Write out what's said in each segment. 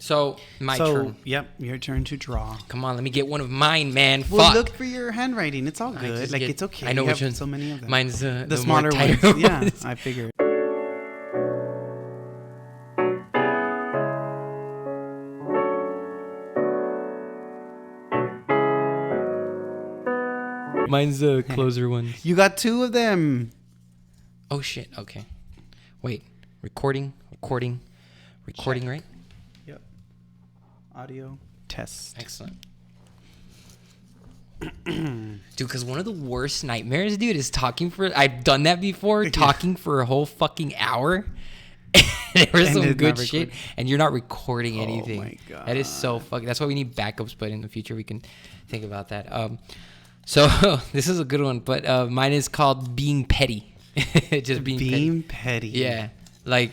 So, my turn. Yep, your turn to draw. Come on, let me get one of mine, man. Well, Fuck. look for your handwriting. It's all good. Like, it's okay. I know you which have one. so many of them. Mine's the smaller ones. Yeah, I figured. Mine's the closer one. You got 2 of them. Oh, shit. Okay. Wait. Recording, right? Yep. Audio test. Excellent. Dude, because one of the worst nightmares, dude, is talking for... I've done that before, talking for a whole fucking hour. There was some good shit, and you're not recording anything. Oh, my God. That is so fucking... That's why we need backups, but in the future, we can think about that. So, this is a good one, but mine is called Being Petty. Just being petty. Yeah. Like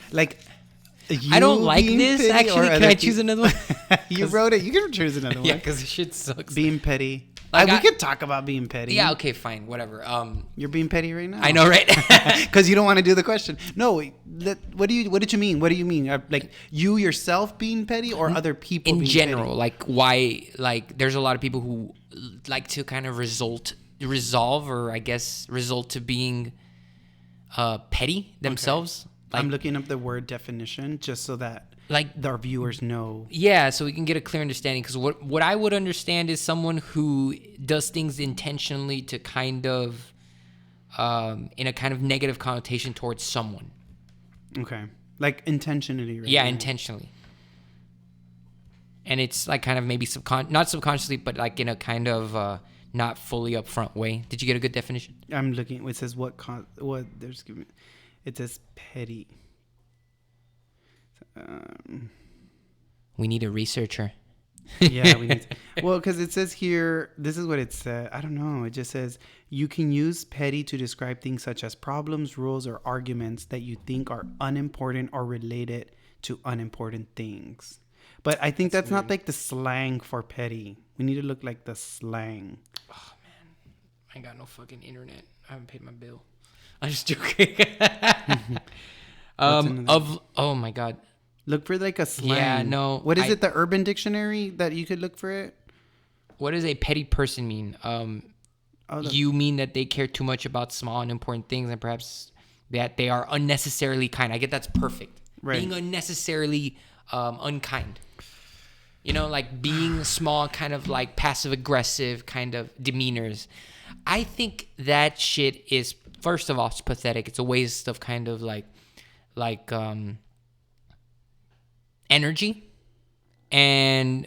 I don't like this, actually. Can I choose another one? You wrote it. You can choose another one. Yeah, because this shit sucks. Being petty. Like we could talk about being petty. Yeah, okay, fine. Whatever. You're being petty right now. I know, right? Because you don't want to do the question. No, what did you mean? What do you mean? Like you yourself being petty or other people in being general, petty? like why, like there's a lot of people who like to kind of resolve or I guess result to being petty themselves. Okay. Like, I'm looking up the word definition just so that like our viewers know. Yeah, so we can get a clear understanding. Because what I would understand is someone who does things intentionally to kind of, in a kind of negative connotation towards someone. Okay, like intentionally. Right? Yeah, now. intentionally. And it's like kind of maybe not subconsciously, but like in a kind of not fully upfront way. Did you get a good definition? I'm looking. It says what there's giving. It says petty. We need a researcher. Yeah, we need. Well, because it says here, this is what it said. I don't know. It just says you can use petty to describe things such as problems, rules, or arguments that you think are unimportant or related to unimportant things. But I think that's not like the slang for petty. We need to look like the slang. Oh man, I ain't got no fucking internet. I haven't paid my bill. I'm just joking. Oh my god. Look for like a slang. Yeah, no. What is it? The Urban Dictionary that you could look for it? What does a petty person mean? You mean that they care too much about small and important things, and perhaps that they are unnecessarily kind. I get that's perfect. Right. Being unnecessarily unkind. You know, like being small, kind of like passive aggressive kind of demeanors. I think that shit is, first of all, it's pathetic. It's a waste of kind of like energy, and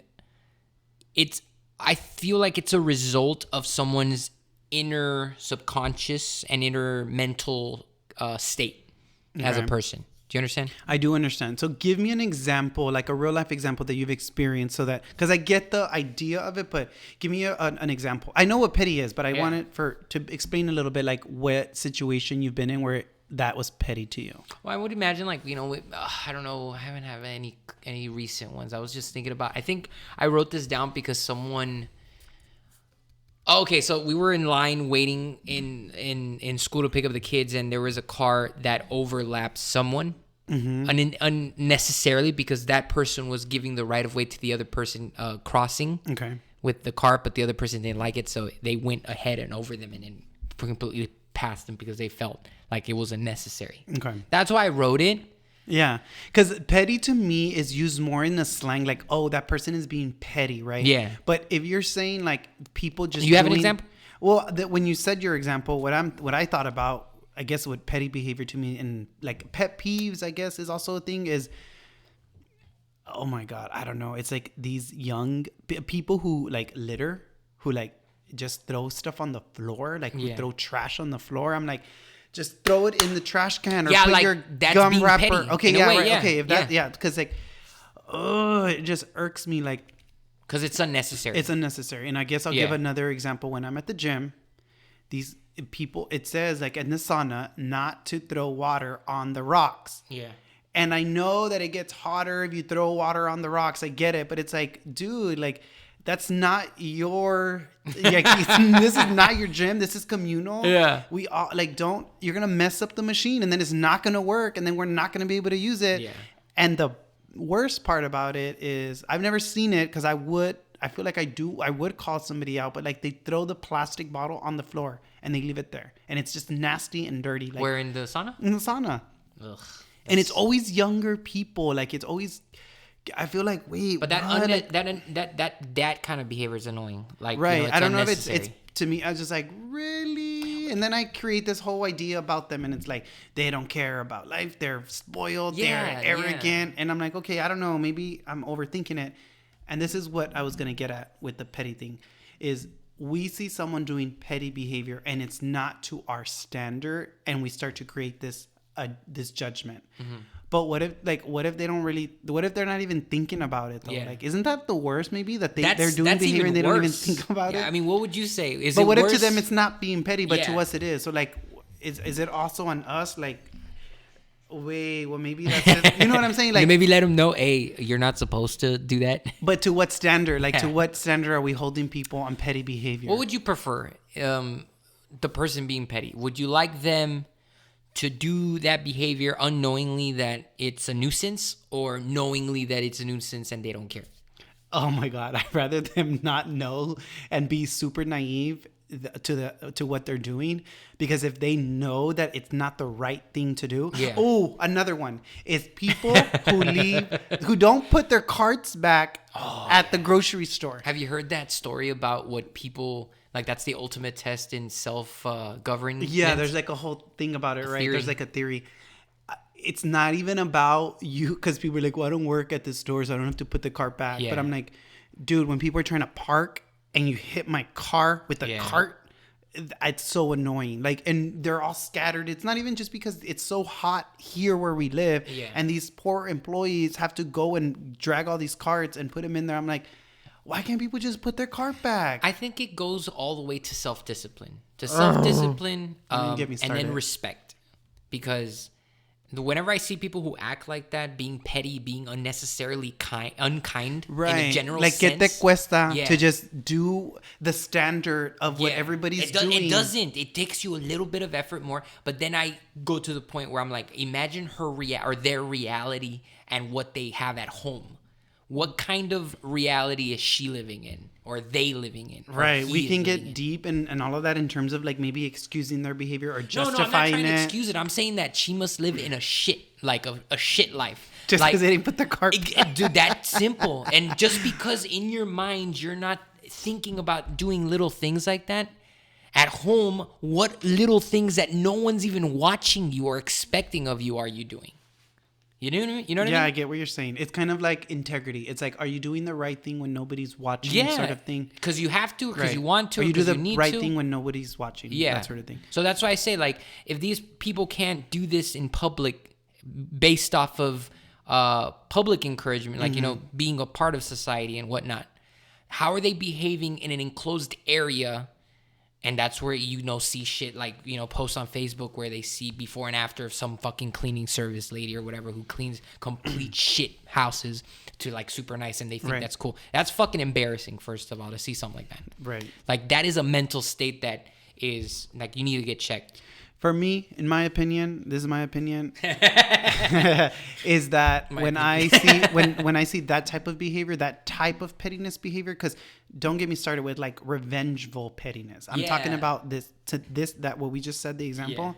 I feel like it's a result of someone's inner subconscious and inner mental state as a person. Do you understand? I do understand. So give me an example, like a real life example that you've experienced, so that, because I get the idea of it, but give me an example. I know what petty is, but I want it to explain a little bit, like what situation you've been in where that was petty to you. Well, I would imagine, like, you know, I don't know. I haven't had any recent ones. I was just thinking about, I think I wrote this down because someone... Okay, so we were in line waiting in school to pick up the kids, and there was a car that overlapped someone unnecessarily because that person was giving the right of way to the other person crossing with the car, but the other person didn't like it, so they went ahead and over them and then completely past them because they felt like it was unnecessary. Okay, that's why I wrote it. Yeah, because petty to me is used more in the slang, like, oh, that person is being petty, right? Yeah. But if you're saying like people just you have an example? Well, when you said your example, what I thought about, I guess, what petty behavior to me and like pet peeves, I guess, is also a thing is, oh my God, I don't know. It's like these young people who like litter, who like just throw stuff on the floor, like who throw trash on the floor. I'm like, just throw it in the trash can or put like, your gum wrapper. Petty, okay, yeah, right. Okay, if that, because like, oh, it just irks me, like, because it's unnecessary. It's unnecessary, and I guess I'll give another example. When I'm at the gym, these people, it says like in the sauna, not to throw water on the rocks. Yeah. And I know that it gets hotter if you throw water on the rocks. I get it, but it's like, dude, like. That's not your, like, this is not your gym. This is communal. Yeah. We all like, you're going to mess up the machine and then it's not going to work and then we're not going to be able to use it. Yeah. And the worst part about it is I've never seen it because I feel like I would call somebody out, but like they throw the plastic bottle on the floor and they leave it there. And it's just nasty and dirty. Like, where, in the sauna? In the sauna. Ugh. And it's always younger people. Like it's always, I feel like, wait, but that kind of behavior is annoying. Like, right. You know, it's I don't know if unnecessary. it's to me, I was just like, really? And then I create this whole idea about them and it's like, they don't care about life. They're spoiled. They're arrogant. Yeah. And I'm like, okay, I don't know. Maybe I'm overthinking it. And this is what I was going to get at with the petty thing is we see someone doing petty behavior and it's not to our standard. And we start to create this judgment. Mm-hmm. But what if they're not even thinking about it though? Yeah. Like, isn't that the worst? Maybe that they're doing behavior and they don't even think about it. I mean, what would you say? But what if to them it's not being petty, but to us it is? So like, is it also on us? Like, wait, well maybe that's it. You know what I'm saying? Like, maybe let them know, hey, you're not supposed to do that. But to what standard? Like, to what standard are we holding people on petty behavior? What would you prefer? The person being petty. Would you like them to do that behavior unknowingly that it's a nuisance, or knowingly that it's a nuisance and they don't care? Oh my God, I'd rather them not know and be super naive to what they're doing, because if they know that it's not the right thing to do. Yeah. Oh, another one is people who don't put their carts back at the grocery store. Have you heard that story about what people... Like, that's the ultimate test in self-governing? Yeah, there's like a whole thing about it, right? There's like a theory. It's not even about you, because people are like, well, I don't work at the store, so I don't have to put the cart back. Yeah. But I'm like, dude, when people are trying to park and you hit my car with the cart, it's so annoying. Like, and they're all scattered. It's not even just because it's so hot here where we live. Yeah. And these poor employees have to go and drag all these carts and put them in there. I'm like, why can't people just put their cart back? I think it goes all the way to self-discipline. And then respect. Because whenever I see people who act like that, being petty, being unnecessarily unkind, right, in a general like, sense. Like, ¿qué te cuesta to just do the standard of what everybody's doing? It doesn't. It takes you a little bit of effort more. But then I go to the point where I'm like, imagine their reality and what they have at home. What kind of reality is she living in, or they living in? Right. We can get deep and all of that in terms of like maybe excusing their behavior or justifying it. No, I'm not trying to excuse it. I'm saying that she must live in a shit life. Just because they didn't put their cart back. Dude, that's simple. And just because in your mind you're not thinking about doing little things like that, at home, what little things that no one's even watching you or expecting of you are you doing? You know what I mean? Yeah, I get what you're saying. It's kind of like integrity. It's like, are you doing the right thing when nobody's watching, sort of thing? Because you have to, because you want to, or you do the right thing when nobody's watching, that sort of thing. So that's why I say, like, if these people can't do this in public based off of public encouragement, like, being a part of society and whatnot, how are they behaving in an enclosed area? And that's where, see shit like, posts on Facebook where they see before and after of some fucking cleaning service lady or whatever who cleans complete shit houses to like super nice, and they think that's cool. That's fucking embarrassing, first of all, to see something like that. Right. Like, that is a mental state that is like, you need to get checked. For me, in my opinion, this is my opinion, is that when I see that type of behavior, that type of pettiness behavior, because don't get me started with like revengeful pettiness. I'm talking about that what we just said, the example,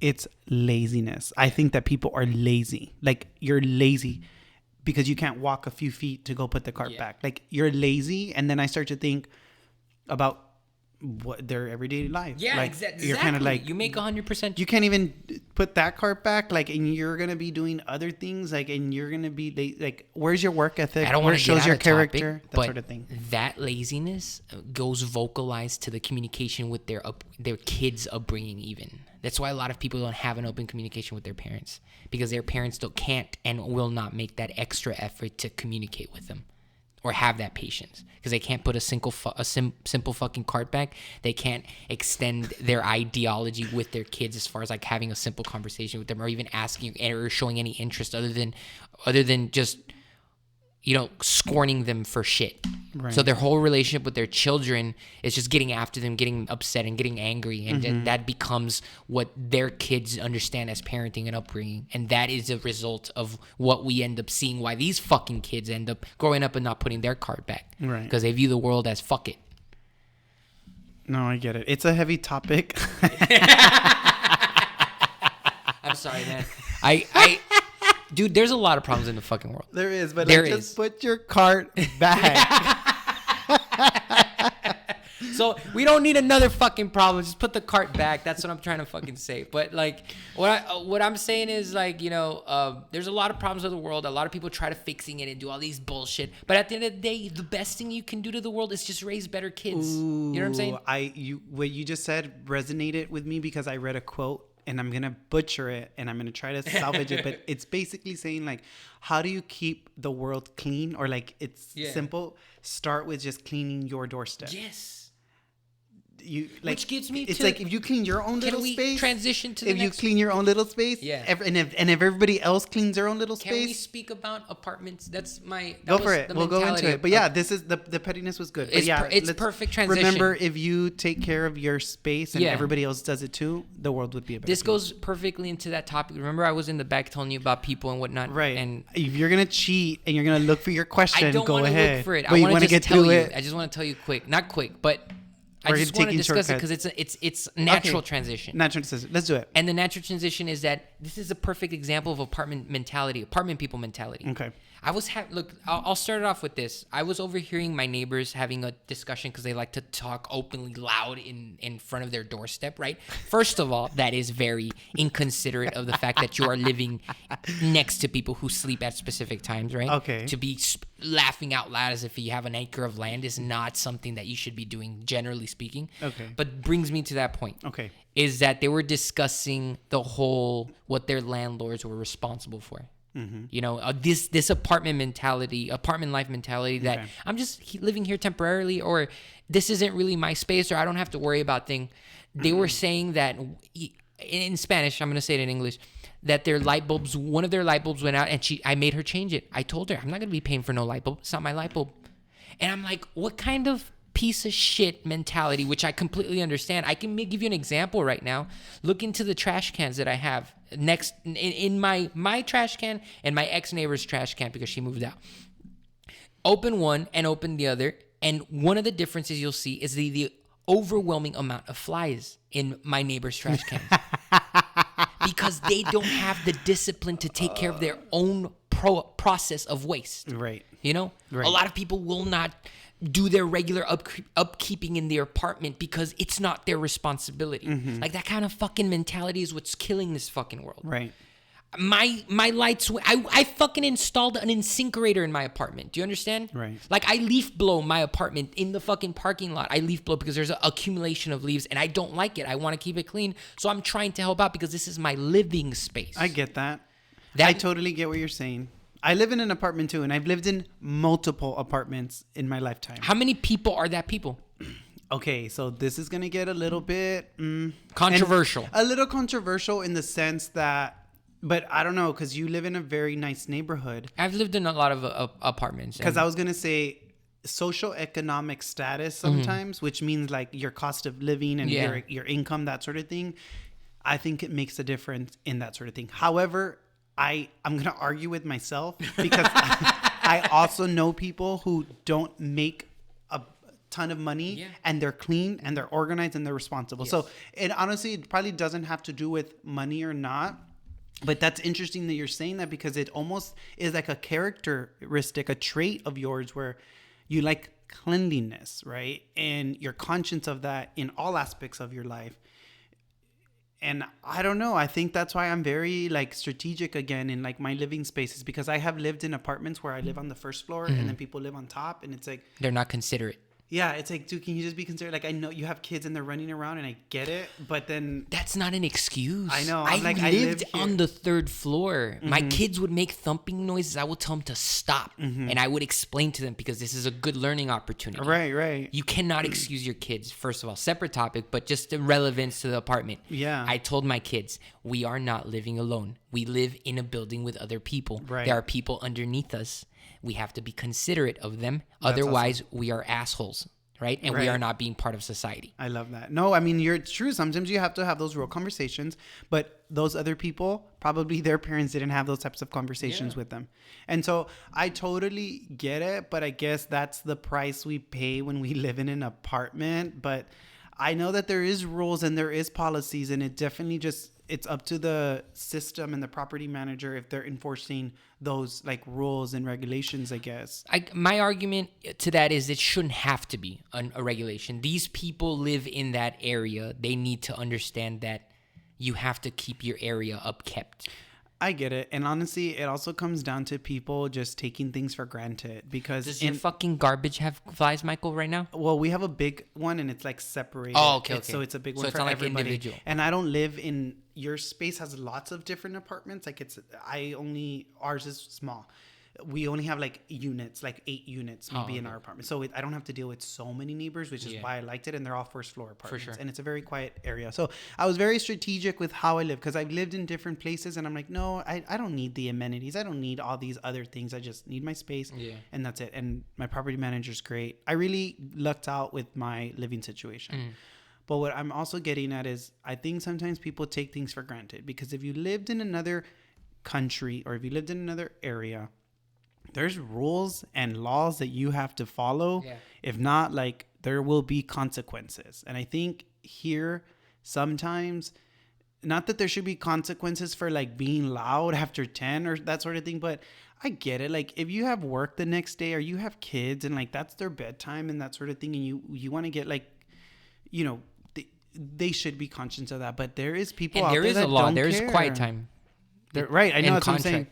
it's laziness. I think that people are lazy. Like, you're lazy because you can't walk a few feet to go put the cart back. Like, you're lazy. And then I start to think about what their everyday life. Yeah, like, exactly. You're kind of like, you make 100%. You can't even put that cart back, like, and you're gonna be doing other things, like, and you're gonna be like, where's your work ethic? I don't want to shows your character, topic, that sort of thing. That laziness goes vocalized to the communication with their kids' upbringing. Even that's why a lot of people don't have an open communication with their parents, because their parents can't and will not make that extra effort to communicate with them. Or have that patience, because they can't put a simple fucking cart back. They can't extend their ideology with their kids as far as like having a simple conversation with them, or even asking or showing any interest other than just scorning them for shit. Right. So their whole relationship with their children is just getting after them, getting upset and getting angry. And then that becomes what their kids understand as parenting and upbringing. And that is a result of what we end up seeing, why these fucking kids end up growing up and not putting their card back. Right. Because they view the world as fuck it. No, I get it. It's a heavy topic. I'm sorry, man. Dude, there's a lot of problems in the fucking world. There is, but Just put your cart back. So we don't need another fucking problem. Just put the cart back. That's what I'm trying to fucking say. But like, what I'm saying is like, you know, there's a lot of problems with the world. A lot of people try to fixing it and do all these bullshit. But at the end of the day, the best thing you can do to the world is just raise better kids. Ooh, you know what I'm saying? What you just said resonated with me because I read a quote. And I'm going to butcher it and I'm going to try to salvage it. But it's basically saying, like, how do you keep the world clean? Or, like, it's simple. Start with just cleaning your doorstep. Yes. Which gives me it's like if you clean your own little space. Transition to the next. You clean your own little space. Yeah. And if everybody else cleans their own little space. Can we speak about apartments? That's my. Go for it. We'll go into it. But yeah, this is the pettiness was good. But yeah, it's perfect transition. Remember, if you take care of your space and everybody else does it too, the world would be a better This goes perfectly into that topic. Remember, I was in the back telling you about people and whatnot. Right. And if you're gonna cheat and you're gonna look for your question, I don't go ahead. Look for it. But I want to get through it. I just want to tell you not quick, but I just want to discuss it because it's natural transition. Natural transition. Let's do it. And the natural transition is that this is a perfect example of apartment people mentality. Okay. I'll start it off with this. I was overhearing my neighbors having a discussion because they like to talk openly loud in front of their doorstep, right? First of all, that is very inconsiderate of the fact that you are living next to people who sleep at specific times, right? Okay. To be laughing out loud as if you have an acre of land is not something that you should be doing, generally speaking. Okay. But brings me to that point. Okay. Is that they were discussing what their landlords were responsible for. Mm-hmm. You know, this apartment life mentality that I'm just living here temporarily, or this isn't really my space, or I don't have to worry about things. They were saying that in Spanish, I'm going to say it in English, that one of their light bulbs went out, and I made her change it. I told her, I'm not going to be paying for no light bulb. It's not my light bulb. And I'm like, what kind of piece of shit mentality, which I completely understand. I can give you an example right now. Look into the trash cans that I have next in my trash can and my ex-neighbor's trash can because she moved out. Open one and open the other, and one of the differences you'll see is the overwhelming amount of flies in my neighbor's trash can. Because they don't have the discipline to take care of their own process of waste. Right. You know? Right. A lot of people will not do their regular upkeeping in their apartment because it's not their responsibility. Mm-hmm. Like that kind of fucking mentality is what's killing this fucking world. Right. My lights, I fucking installed an incinerator in my apartment. Do you understand? Right. Like I leaf blow my apartment in the fucking parking lot. I leaf blow because there's an accumulation of leaves and I don't like it. I want to keep it clean. So I'm trying to help out because this is my living space. I get that. I totally get what you're saying. I live in an apartment too, and I've lived in multiple apartments in my lifetime. How many people are that people? Okay, so this is going to get a little bit... controversial. A little controversial in the sense that... But I don't know, because you live in a very nice neighborhood. I've lived in a lot of apartments. Because I was going to say social economic status sometimes, which means like your cost of living and your income, that sort of thing. I think it makes a difference in that sort of thing. However... I'm going to argue with myself because I also know people who don't make a ton of money and they're clean and they're organized and they're responsible. Yes. So it probably doesn't have to do with money or not. But that's interesting that you're saying that because it almost is like a characteristic, a trait of yours where you like cleanliness, right? And you're conscious of that in all aspects of your life. And I don't know. I think that's why I'm very like strategic again in like my living spaces because I have lived in apartments where I live on the first floor and then people live on top and it's like they're not considerate. Yeah, it's like, dude, can you just be considerate? Like, I know you have kids and they're running around and I get it, but then... That's not an excuse. I know. I lived on the third floor. Mm-hmm. My kids would make thumping noises. I would tell them to stop. Mm-hmm. And I would explain to them because this is a good learning opportunity. Right. You cannot excuse your kids, first of all. Separate topic, but just the relevance to the apartment. Yeah. I told my kids, we are not living alone. We live in a building with other people. Right. There are people underneath us. We have to be considerate of them. Otherwise, we are assholes, right? And we are not being part of society. I love that. No, I mean, it's true. Sometimes you have to have those real conversations, but those other people, probably their parents didn't have those types of conversations with them. And so I totally get it, but I guess that's the price we pay when we live in an apartment. But I know that there is rules and there is policies, and it definitely it's up to the system and the property manager if they're enforcing those like rules and regulations, I guess. My argument to that is it shouldn't have to be a regulation. These people live in that area. They need to understand that you have to keep your area upkept. I get it. And honestly, it also comes down to people just taking things for granted because... Does your fucking garbage have flies, Michael, right now? Well, we have a big one and it's like separated. Oh, okay. So it's a big one it's for not like everybody. Individual. And I don't live in... Your space has lots of different apartments. Like ours is small. We only have like units, like 8 units maybe in our apartment. So I don't have to deal with so many neighbors, which is why I liked it. And they're all first floor apartments. For sure. And it's a very quiet area. So I was very strategic with how I live because I've lived in different places and I'm like, no, I don't need the amenities. I don't need all these other things. I just need my space and that's it. And my property manager's great. I really lucked out with my living situation. But what I'm also getting at is I think sometimes people take things for granted because if you lived in another country or if you lived in another area, there's rules and laws that you have to follow. Yeah. If not, like there will be consequences. And I think here sometimes, not that there should be consequences for like being loud after 10 or that sort of thing, but I get it. Like if you have work the next day or you have kids and like that's their bedtime and that sort of thing, and you want to get like, you know, they should be conscious of that. But there is people out there that don't care. There is a law. There is quiet time. Right. I know that's what I'm saying.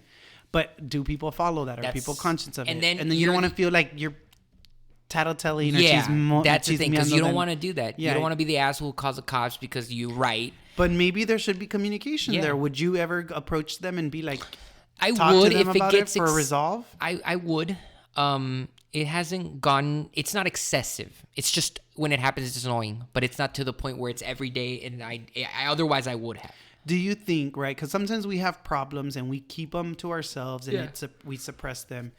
But do people follow that? Are people conscious of it? And then you don't want to feel like you're tattletelling or that's the thing, because you don't want to do that. You don't want to be the asshole who calls the cops because you're right. But maybe there should be communication there. Would you ever approach them and be like, I would if it gets for a resolve? I would. It hasn't gone. It's not excessive. It's just when it happens, it's annoying. But it's not to the point where it's every day. And otherwise, I would have. Do you think, right? Because sometimes we have problems and we keep them to ourselves and we suppress them.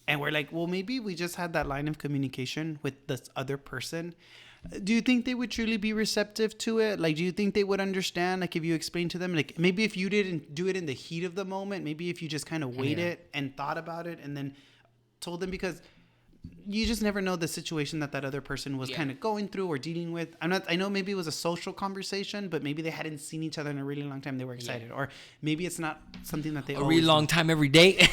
And we're like, well, maybe we just had that line of communication with this other person. Do you think they would truly be receptive to it? Like, do you think they would understand? Like, if you explain to them, like, maybe if you didn't do it in the heat of the moment, maybe if you just kind of waited and thought about it and then told them, because you just never know the situation that other person was kind of going through or dealing with. I know maybe it was a social conversation, but maybe they hadn't seen each other in a really long time. They were excited. Or maybe it's not something that they a really long time every day.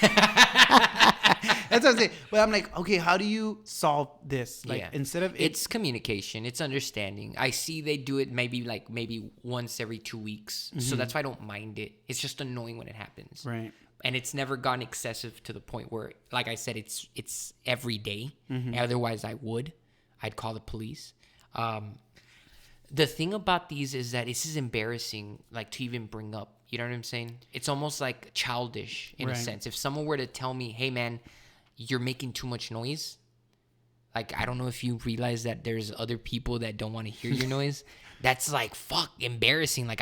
That's what I'm saying. But I'm like, okay, how do you solve this? Like, instead of it's communication, it's understanding. I see they do it maybe once every 2 weeks. Mm-hmm. So that's why I don't mind it. It's just annoying when it happens. Right. And it's never gone excessive to the point where, like I said, it's every day. Mm-hmm. Otherwise, I'd call the police. The thing about these is that this is embarrassing, like, to even bring up. You know what I'm saying? It's almost like childish in a sense. If someone were to tell me, hey, man, you're making too much noise. Like, I don't know if you realize that there's other people that don't want to hear your noise. That's like, fuck, embarrassing. Like,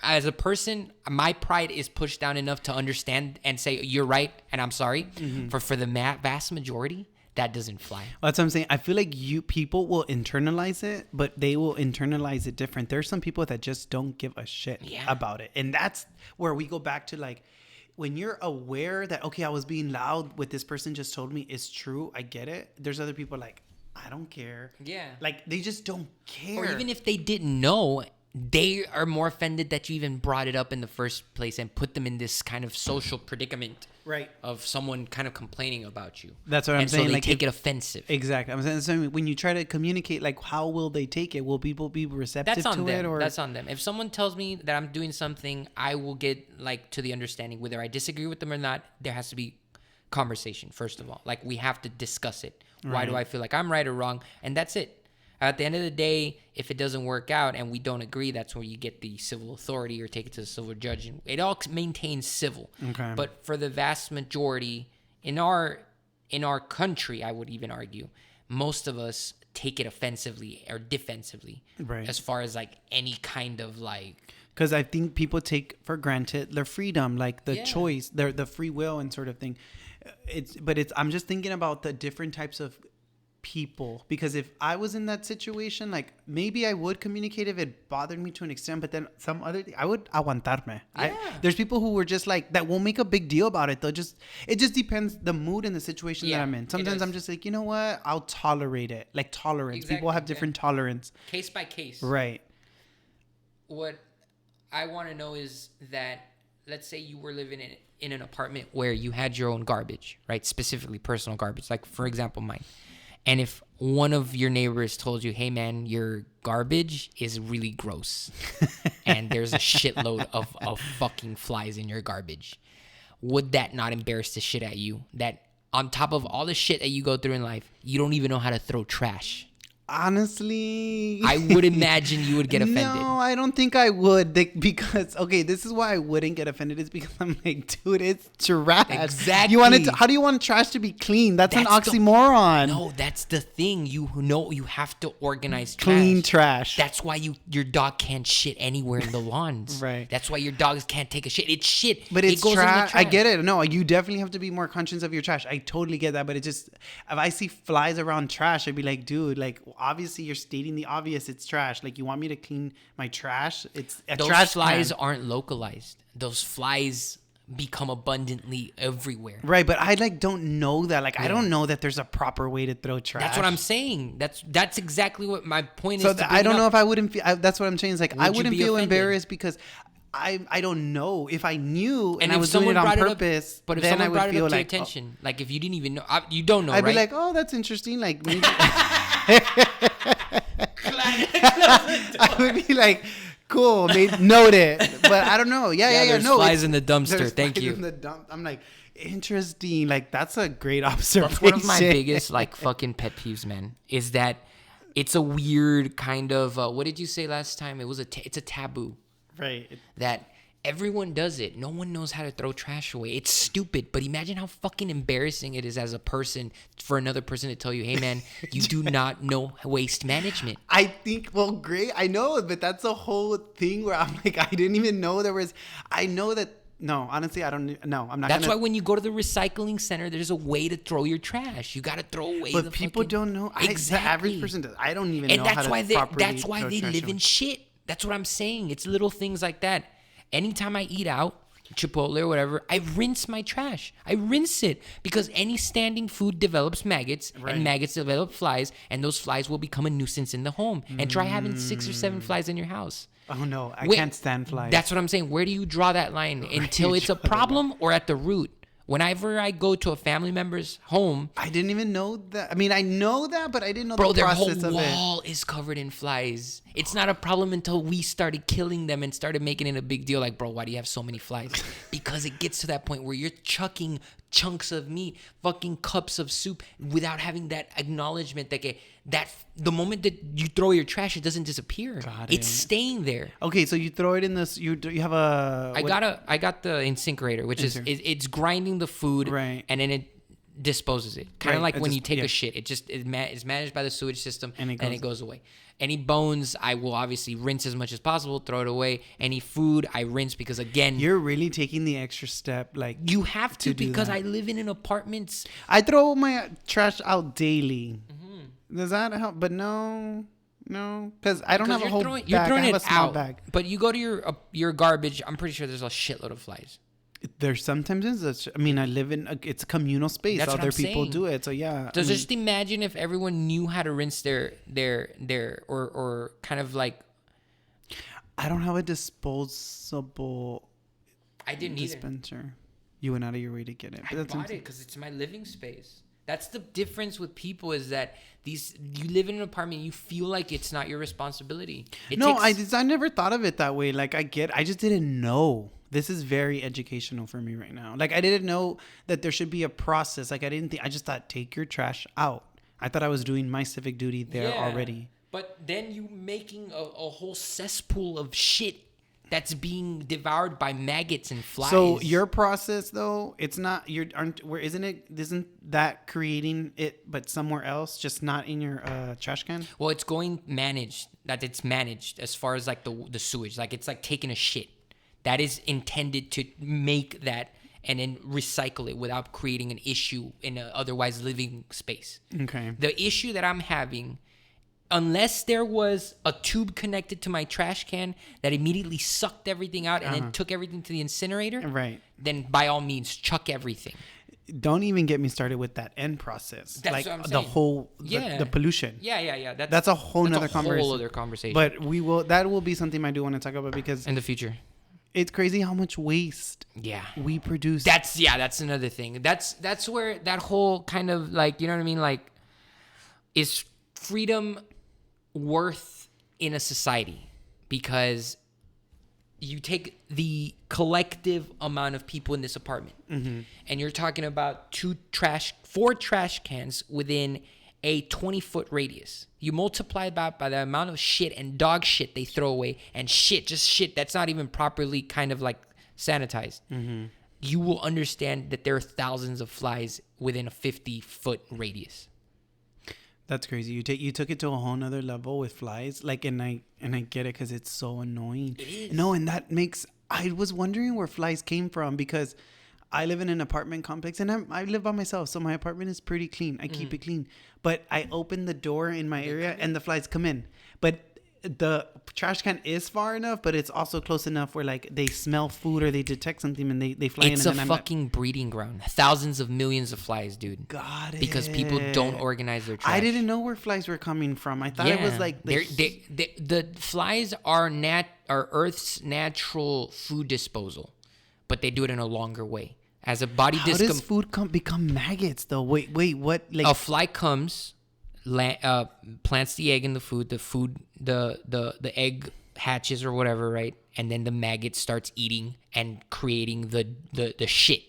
as a person, my pride is pushed down enough to understand and say, you're right, and I'm sorry. Mm-hmm. For the vast majority, that doesn't fly. Well, that's what I'm saying. I feel like people will internalize it, but they will internalize it different. There's some people that just don't give a shit about it. And that's where we go back to, like, when you're aware that, okay, I was being loud, what this person just told me is true, I get it. There's other people like, I don't care. Yeah. Like, they just don't care. Or even if they didn't know, they are more offended that you even brought it up in the first place and put them in this kind of social predicament. Right. Of someone kind of complaining about you. That's what I'm saying. So they take it offensive. Exactly. I'm saying when you try to communicate, like, how will they take it? Will people be receptive to it? Or that's on them. If someone tells me that I'm doing something, I will get, like, to the understanding. Whether I disagree with them or not, there has to be conversation, first of all. Like, we have to discuss it. Right. Why do I feel like I'm right or wrong? And that's it. At the end of the day, if it doesn't work out and we don't agree, that's where you get the civil authority or take it to the civil judge. And it all maintains civil. Okay. But for the vast majority in our country, I would even argue, most of us take it offensively or defensively. Right. As far as, like, any kind of, like, Because I think people take for granted their freedom, like the choice, the free will and sort of thing. I'm just thinking about the different types of people, because if I was in that situation, like maybe I would communicate if it bothered me to an extent, but then some other I would aguantarme. There's people who were just like that, won't make a big deal about it. It just depends the mood and the situation that I'm in. Sometimes I'm just like, you know what, I'll tolerate it. Like tolerance. Exactly. People have different tolerance. Case by case. Right. What I want to know is that, let's say you were living in an apartment where you had your own garbage, right? Specifically personal garbage, like for example mine. And if one of your neighbors told you, hey, man, your garbage is really gross and there's a shitload of fucking flies in your garbage, would that not embarrass the shit at you? That on top of all the shit that you go through in life, you don't even know how to throw trash. Honestly, I would imagine you would get offended. No, I don't think I would, because this is why I wouldn't get offended. Is because I'm like, dude, it's trash. Exactly. How do you want trash to be clean? That's an oxymoron. No, that's the thing. You have to organize trash. Clean trash. That's why your dog can't shit anywhere in the lawns. Right. That's why your dogs can't take a shit. It's shit. But it's trash. I get it. No, you definitely have to be more conscious of your trash. I totally get that. But it just, if I see flies around trash, I'd be like, dude, like, obviously you're stating the obvious. It's trash. Like, you want me to clean my trash? It's a those trash flies can. Aren't localized. Those flies become abundantly everywhere. Right, but I don't know that. Like, I don't know that there's a proper way to throw trash. That's what I'm saying. That's exactly what my point is. So I don't know if I wouldn't feel. That's what I'm saying. Is like, I wouldn't feel offended? embarrassed because I don't know. If I knew and I was doing it on purpose, but if then someone I would brought it feel up to like, your attention, like if you didn't even know, you don't know, I'd right? be like, oh, that's interesting. Like, maybe. I would be like, cool, note it. But I don't know. Yeah. There's flies in the dumpster. Thank you. I'm like, interesting. Like, that's a great observation. That's one of my biggest fucking pet peeves, man. Is that it's a weird kind of what did you say last time? It's a taboo. Right. That everyone does it. No one knows how to throw trash away. It's stupid, but imagine how fucking embarrassing it is as a person for another person to tell you, hey, man, you do not know waste management. I think, well, great. I know, but that's a whole thing where I'm like, I didn't even know there was, I know that, no, honestly, I don't know. I'm not That's why when you go to the recycling center, there's a way to throw your trash. You got to throw away but people don't know. Exactly. The average person does. I don't even know how to properly that's why they live in shit. That's what I'm saying. It's little things like that. Anytime I eat out, Chipotle or whatever, I rinse my trash. I rinse it because any standing food develops maggots, and maggots develop flies, and those flies will become a nuisance in the home. And try having 6 or 7 flies in your house. Oh no, I can't stand flies. That's what I'm saying. Where do you draw that line? Until it's a problem or at the root? Whenever I go to a family member's home, I didn't even know that. I mean, I know that, but I didn't know the process of it. Bro, their whole wall is covered in flies. It's not a problem until we started killing them and started making it a big deal. Like, bro, why do you have so many flies? Because it gets to that point where you're chucking chunks of meat, fucking cups of soup, without having that acknowledgement that the moment that you throw your trash, it doesn't disappear. It's staying there. Okay, so you throw it in this. You have a. I got the incinerator, which is it's grinding the food, right, and then it disposes it. Kind of like when you take a shit. It just is managed by the sewage system, and it goes away. Any bones, I will obviously rinse as much as possible, throw it away. Any food, I rinse because, again... You're really taking the extra step. Like, you have to because I live in an apartment. I throw my trash out daily. Mm-hmm. Does that help? But no, because I don't have a whole bag. You're throwing I have it a small out, bag. But you go to your garbage, I'm pretty sure there's a shitload of flies. There's sometimes I mean, I live in it's a communal space. That's Other people do it, so yeah. So just imagine if everyone knew how to rinse their or kind of like. I don't have a disposable. I didn't dispenser. Either. You went out of your way to get it. But I bought it because it's my living space. That's the difference with people is that you live in an apartment, you feel like it's not your responsibility. I never thought of it that way. Like I just didn't know. This is very educational for me right now. Like I didn't know that there should be a process. Like I just thought take your trash out. I thought I was doing my civic duty there already. But then you making a whole cesspool of shit that's being devoured by maggots and flies. So your process, though, it's not isn't that creating it, but somewhere else, just not in your trash can? Well, it's it's managed as far as like the sewage. Like it's like taking a shit. That is intended to make that and then recycle it without creating an issue in an otherwise living space. Okay. The issue that I'm having, unless there was a tube connected to my trash can that immediately sucked everything out and then took everything to the incinerator, right? Then by all means, chuck everything. Don't even get me started with that end process. That's like what I'm the saying. whole the pollution. Yeah. That's a whole nother conversation. Whole other conversation. But that will be something I do want to talk about because in the future. It's crazy how much waste we produce. That's another thing. That's where that whole kind of like, you know what I mean? Like, is freedom worth in a society? Because you take the collective amount of people in this apartment and you're talking about 4 trash cans within a 20-foot radius. You multiply that by the amount of shit and dog shit they throw away and just shit that's not even properly kind of like sanitized. You will understand that there are thousands of flies within a 50-foot radius. That's crazy. You took it to a whole nother level with flies. Like, and I get it because it's so annoying. It is. No, and that makes, I was wondering where flies came from because I live in an apartment complex and I live by myself. So my apartment is pretty clean. I keep it clean. But I open the door in my area and the flies come in. But the trash can is far enough, but it's also close enough where like they smell food or they detect something and they fly in. It's a fucking breeding ground. Thousands of millions of flies, dude. Got it. Because people don't organize their trash. I didn't know where flies were coming from. I thought it was like the flies are Earth's natural food disposal, but they do it in a longer way. As a body does food become maggots though? Wait, what? Like a fly comes, plants the egg in the food. The egg hatches or whatever, right? And then the maggot starts eating and creating the shit.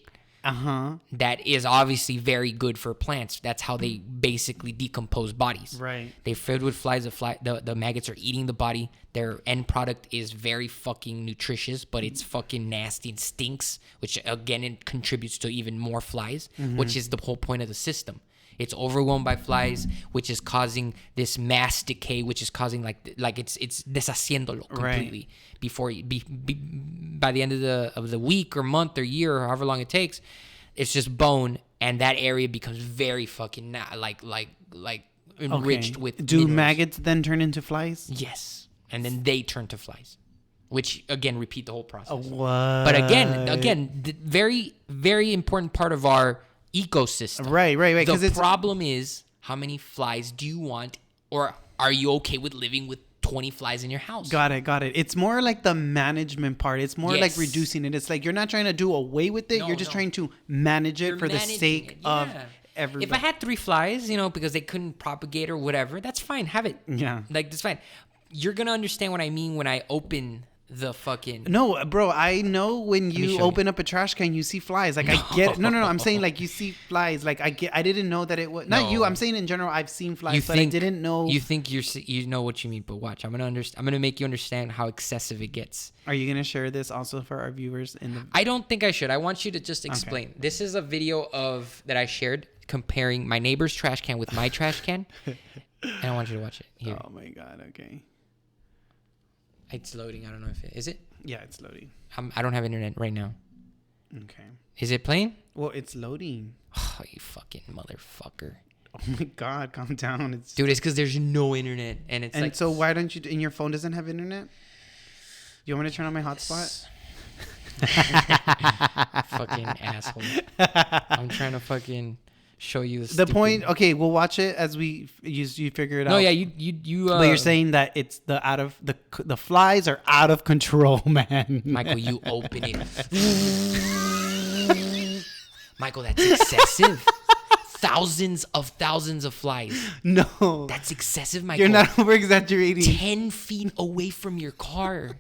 That is obviously very good for plants. That's how they basically decompose bodies. Right. They're filled with flies. The maggots are eating the body. Their end product is very fucking nutritious, but it's fucking nasty and stinks, which again it contributes to even more flies, which is the whole point of the system. It's overwhelmed by flies, which is causing this mass decay, which is causing like it's deshaciéndolo completely. Right. Before by the end of the week or month or year or however long it takes, it's just bone, and that area becomes very fucking enriched with. Do minerals. Maggots then turn into flies? Yes, and then they turn to flies, which again repeat the whole process. What? But again, the very very important part of our ecosystem. Right. The problem is, how many flies do you want, or are you okay with living with 20 flies in your house? Got it. It's more like the management part. It's more like reducing it. It's like you're not trying to do away with it. You're just trying to manage it for the sake of everybody. If I had 3 flies, because they couldn't propagate or whatever, that's fine. Have it. Yeah. Like, that's fine. You're going to understand what I mean when I open the fucking... No, bro, I know when you open up a trash can, you see flies. Like, I get it. No, I'm saying, like, you see flies. Like, I didn't know that it was... Not you, I'm saying in general, I've seen flies, but I didn't know... You think you know what you mean, but watch. I'm gonna make you understand how excessive it gets. Are you going to share this also for our viewers? I don't think I should. I want you to just explain. Okay. This is a video that I shared comparing my neighbor's trash can with my trash can. And I want you to watch it. Here. Oh, my God. Okay. It's loading. I don't know if it is it. Yeah, it's loading. I don't have internet right now. Okay. Is it playing? Well, it's loading. Oh, you fucking motherfucker! Oh my God, calm down. Dude, it's because there's no internet, and it's so why don't you? And your phone doesn't have internet? You want me to turn on my hotspot? Fucking asshole! I'm trying to fucking show you the point. Okay, we'll watch it as you figure it out. No, yeah, you. But you're saying that it's the flies are out of control, man. Michael, you open it. Michael, that's excessive. Thousands of flies. No, that's excessive, Michael. You're not over exaggerating. 10 feet away from your car,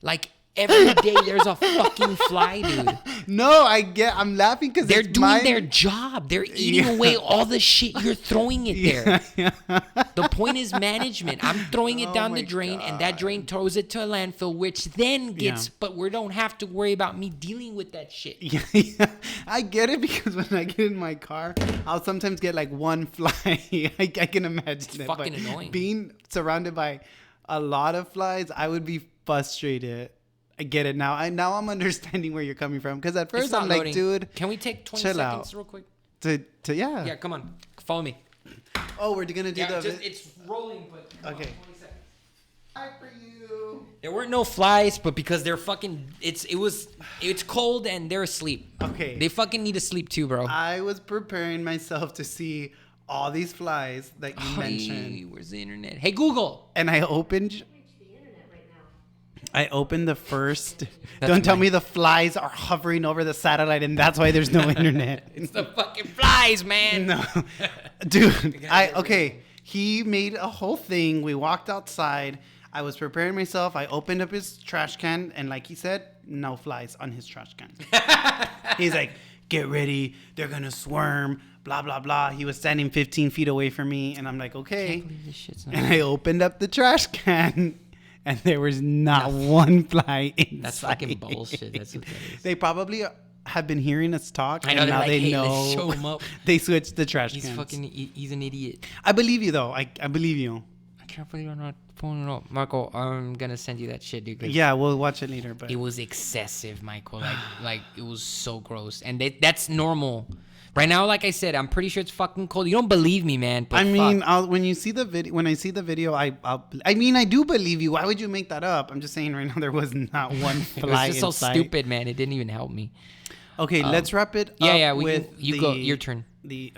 like Every day there's a fucking fly, dude. No, I'm laughing because they're doing their job. They're eating away all the shit. You're throwing it there. The point is management. I'm throwing it down the drain, and that drain throws it to a landfill, which then gets. But we don't have to worry about me dealing with that shit. Yeah. I get it because when I get in my car, I'll sometimes get like one fly. I can imagine it. Fucking annoying. Being surrounded by a lot of flies, I would be frustrated. I get it now. Now I'm understanding where you're coming from. Because at first I'm like, dude, can we take 20 seconds out. real quick? Yeah. Yeah, come on. Follow me. Oh, we're gonna do it's rolling, but okay. 20 seconds. Hi for you. There weren't no flies, but because they're fucking, it's cold and they're asleep. Okay. They fucking need to sleep too, bro. I was preparing myself to see all these flies that you mentioned. Where's the internet? Hey, Google. And I opened the first. Don't tell me the flies are hovering over the satellite and that's why there's no internet. It's the fucking flies, man. No. Dude, he made a whole thing. We walked outside. I was preparing myself. I opened up his trash can and like he said, no flies on his trash can. He's like, get ready. They're going to swarm. Blah, blah, blah. He was standing 15 feet away from me and I'm like, okay. And I opened up the trash can. And there was not one fly inside. That's fucking bullshit. That's what that is. They probably have been hearing us talk. I know, and now like, they hey, know. let's show him up. They switched the trash cans. He's an idiot. I believe you, though. I believe you. I can't believe I'm not pulling it up. Michael, I'm going to send you that shit, dude. Yeah, we'll watch it later. But it was excessive, Michael. Like it was so gross. And that's normal. Right now, like I said, I'm pretty sure it's fucking cold. You don't believe me, man. But I mean, when you see the video, when I see the video, I do believe you. Why would you make that up? I'm just saying right now there was not one fly. It was just so inside. stupid, man. It didn't even help me. Okay, let's wrap it up. Yeah. You go. Your turn. The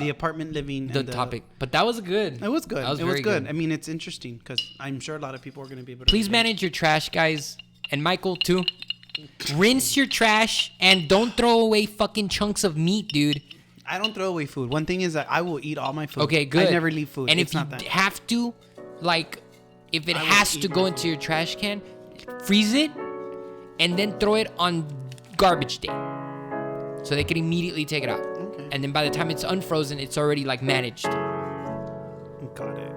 apartment living. The topic, but that was good. It was good. It was good. I mean, it's interesting because I'm sure a lot of people are going to be able to. Please manage your trash, guys, and Michael too. Rinse your trash and don't throw away fucking chunks of meat, dude. I don't throw away food. One thing is that I will eat all my food. Okay, good. I never leave food. And it's if you have to, like, if it has to go into your trash can, freeze it and then throw it on garbage day, so they can immediately take it out. Okay. And then by the time it's unfrozen, it's already like managed. Got it.